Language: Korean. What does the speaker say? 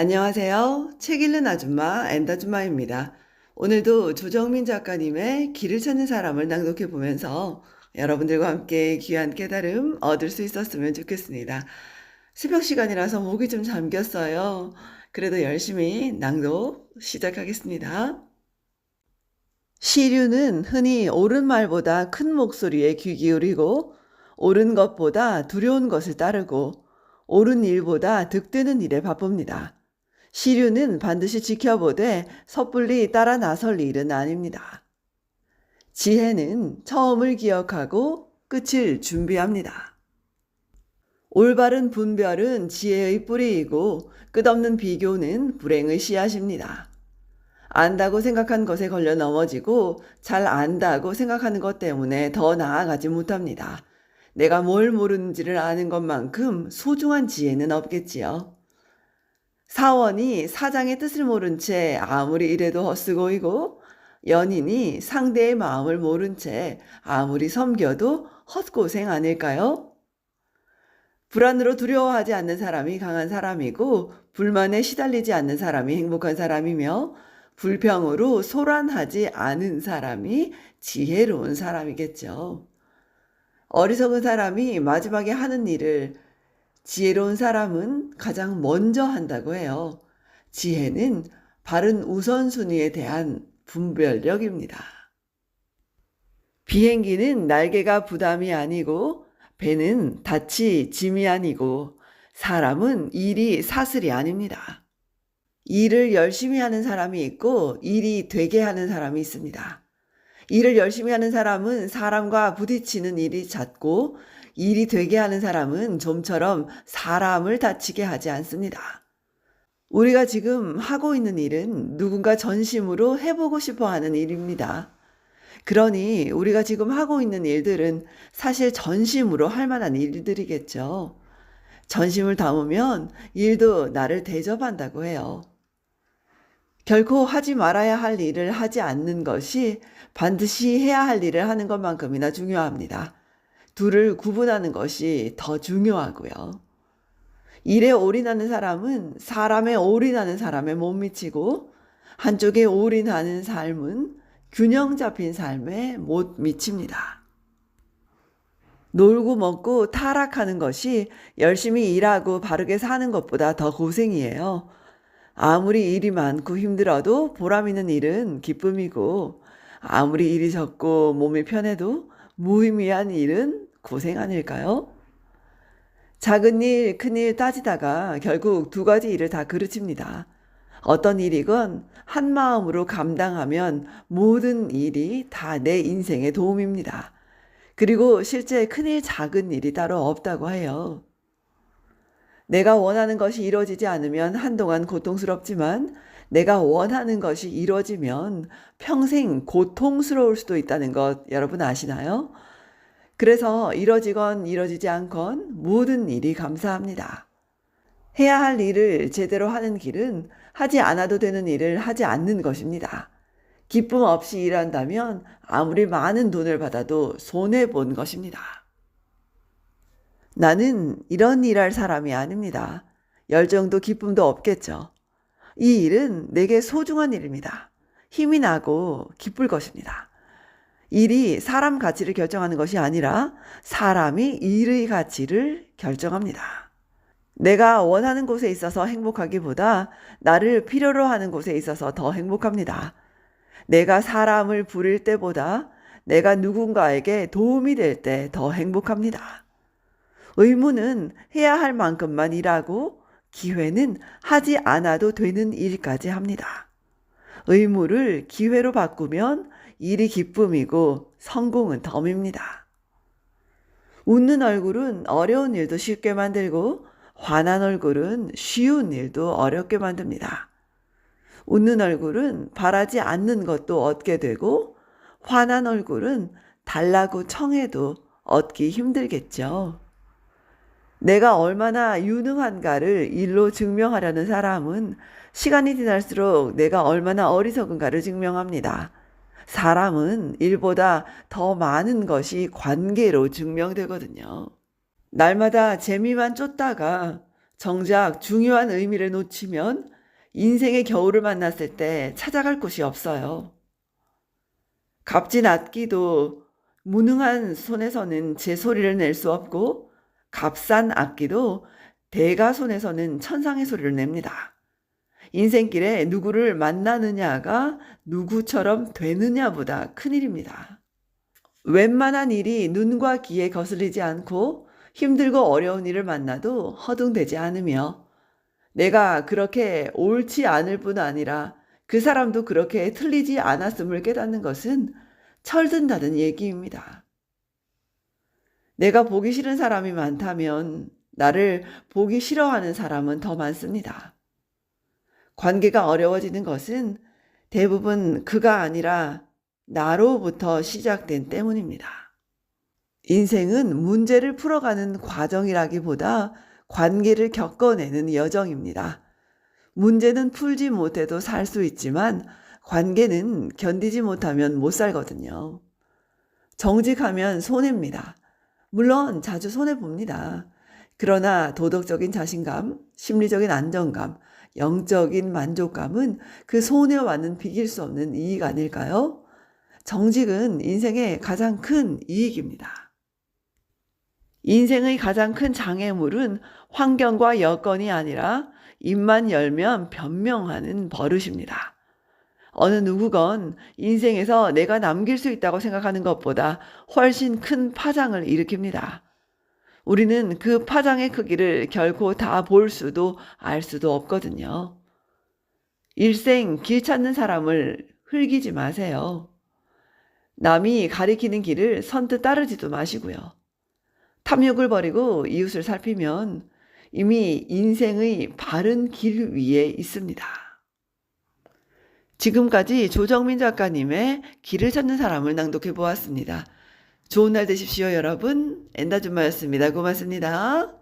안녕하세요. 책 읽는 아줌마 엔다줌마입니다. 오늘도 조정민 작가님의 길을 찾는 사람을 낭독해 보면서 여러분들과 함께 귀한 깨달음 얻을 수 있었으면 좋겠습니다. 새벽 시간이라서 목이 좀 잠겼어요. 그래도 열심히 낭독 시작하겠습니다. 시류는 흔히 옳은 말보다 큰 목소리에 귀 기울이고 옳은 것보다 두려운 것을 따르고 옳은 일보다 득되는 일에 바쁩니다. 시류는 반드시 지켜보되 섣불리 따라 나설 일은 아닙니다. 지혜는 처음을 기억하고 끝을 준비합니다. 올바른 분별은 지혜의 뿌리이고 끝없는 비교는 불행의 씨앗입니다. 안다고 생각한 것에 걸려 넘어지고 잘 안다고 생각하는 것 때문에 더 나아가지 못합니다. 내가 뭘 모르는지를 아는 것만큼 소중한 지혜는 없겠지요. 사원이 사장의 뜻을 모른 채 아무리 이래도 헛수고이고 연인이 상대의 마음을 모른 채 아무리 섬겨도 헛고생 아닐까요? 불안으로 두려워하지 않는 사람이 강한 사람이고 불만에 시달리지 않는 사람이 행복한 사람이며 불평으로 소란하지 않은 사람이 지혜로운 사람이겠죠. 어리석은 사람이 마지막에 하는 일을 지혜로운 사람은 가장 먼저 한다고 해요. 지혜는 바른 우선순위에 대한 분별력입니다. 비행기는 날개가 부담이 아니고 배는 닻이 짐이 아니고 사람은 일이 사슬이 아닙니다. 일을 열심히 하는 사람이 있고 일이 되게 하는 사람이 있습니다. 일을 열심히 하는 사람은 사람과 부딪히는 일이 잦고 일이 되게 하는 사람은 좀처럼 사람을 다치게 하지 않습니다. 우리가 지금 하고 있는 일은 누군가 전심으로 해보고 싶어 하는 일입니다. 그러니 우리가 지금 하고 있는 일들은 사실 전심으로 할 만한 일들이겠죠. 전심을 담으면 일도 나를 대접한다고 해요. 결코 하지 말아야 할 일을 하지 않는 것이 반드시 해야 할 일을 하는 것만큼이나 중요합니다. 둘을 구분하는 것이 더 중요하고요. 일에 올인하는 사람은 사람에 올인하는 사람에 못 미치고 한쪽에 올인하는 삶은 균형 잡힌 삶에 못 미칩니다. 놀고 먹고 타락하는 것이 열심히 일하고 바르게 사는 것보다 더 고생이에요. 아무리 일이 많고 힘들어도 보람 있는 일은 기쁨이고 아무리 일이 적고 몸이 편해도 무의미한 일은 고생 아닐까요? 작은 일, 큰 일 따지다가 결국 두 가지 일을 다 그르칩니다. 어떤 일이건 한 마음으로 감당하면 모든 일이 다 내 인생에 도움입니다. 그리고 실제 큰일, 작은 일이 따로 없다고 해요. 내가 원하는 것이 이루어지지 않으면 한동안 고통스럽지만 내가 원하는 것이 이루어지면 평생 고통스러울 수도 있다는 것 여러분 아시나요? 그래서 이루어지건 이루어지지 않건 모든 일이 감사합니다. 해야 할 일을 제대로 하는 길은 하지 않아도 되는 일을 하지 않는 것입니다. 기쁨 없이 일한다면 아무리 많은 돈을 받아도 손해본 것입니다. 나는 이런 일할 사람이 아닙니다. 열정도 기쁨도 없겠죠. 이 일은 내게 소중한 일입니다. 힘이 나고 기쁠 것입니다. 일이 사람 가치를 결정하는 것이 아니라 사람이 일의 가치를 결정합니다. 내가 원하는 곳에 있어서 행복하기보다 나를 필요로 하는 곳에 있어서 더 행복합니다. 내가 사람을 부릴 때보다 내가 누군가에게 도움이 될 때 더 행복합니다. 의무는 해야 할 만큼만 일하고 기회는 하지 않아도 되는 일까지 합니다. 의무를 기회로 바꾸면 일이 기쁨이고 성공은 덤입니다. 웃는 얼굴은 어려운 일도 쉽게 만들고 화난 얼굴은 쉬운 일도 어렵게 만듭니다. 웃는 얼굴은 바라지 않는 것도 얻게 되고 화난 얼굴은 달라고 청해도 얻기 힘들겠죠. 내가 얼마나 유능한가를 일로 증명하려는 사람은 시간이 지날수록 내가 얼마나 어리석은가를 증명합니다. 사람은 일보다 더 많은 것이 관계로 증명되거든요. 날마다 재미만 쫓다가 정작 중요한 의미를 놓치면 인생의 겨울을 만났을 때 찾아갈 곳이 없어요. 값진 악기도 무능한 손에서는 제 소리를 낼 수 없고 값싼 악기도 대가 손에서는 천상의 소리를 냅니다. 인생길에 누구를 만나느냐가 누구처럼 되느냐보다 큰일입니다. 웬만한 일이 눈과 귀에 거슬리지 않고 힘들고 어려운 일을 만나도 허둥대지 않으며 내가 그렇게 옳지 않을 뿐 아니라 그 사람도 그렇게 틀리지 않았음을 깨닫는 것은 철든다는 얘기입니다. 내가 보기 싫은 사람이 많다면 나를 보기 싫어하는 사람은 더 많습니다. 관계가 어려워지는 것은 대부분 그가 아니라 나로부터 시작된 때문입니다. 인생은 문제를 풀어가는 과정이라기보다 관계를 겪어내는 여정입니다. 문제는 풀지 못해도 살 수 있지만 관계는 견디지 못하면 못 살거든요. 정직하면 손해입니다. 물론 자주 손해봅니다. 그러나 도덕적인 자신감, 심리적인 안정감, 영적인 만족감은 그 손해와는 비길 수 없는 이익 아닐까요? 정직은 인생의 가장 큰 이익입니다. 인생의 가장 큰 장애물은 환경과 여건이 아니라 입만 열면 변명하는 버릇입니다. 어느 누구건 인생에서 내가 남길 수 있다고 생각하는 것보다 훨씬 큰 파장을 일으킵니다. 우리는 그 파장의 크기를 결코 다 볼 수도 알 수도 없거든요. 일생 길 찾는 사람을 흘기지 마세요. 남이 가리키는 길을 선뜻 따르지도 마시고요. 탐욕을 버리고 이웃을 살피면 이미 인생의 바른 길 위에 있습니다. 지금까지 조정민 작가님의 길을 찾는 사람을 낭독해 보았습니다. 좋은 날 되십시오, 여러분. 엔다줌마였습니다. 고맙습니다.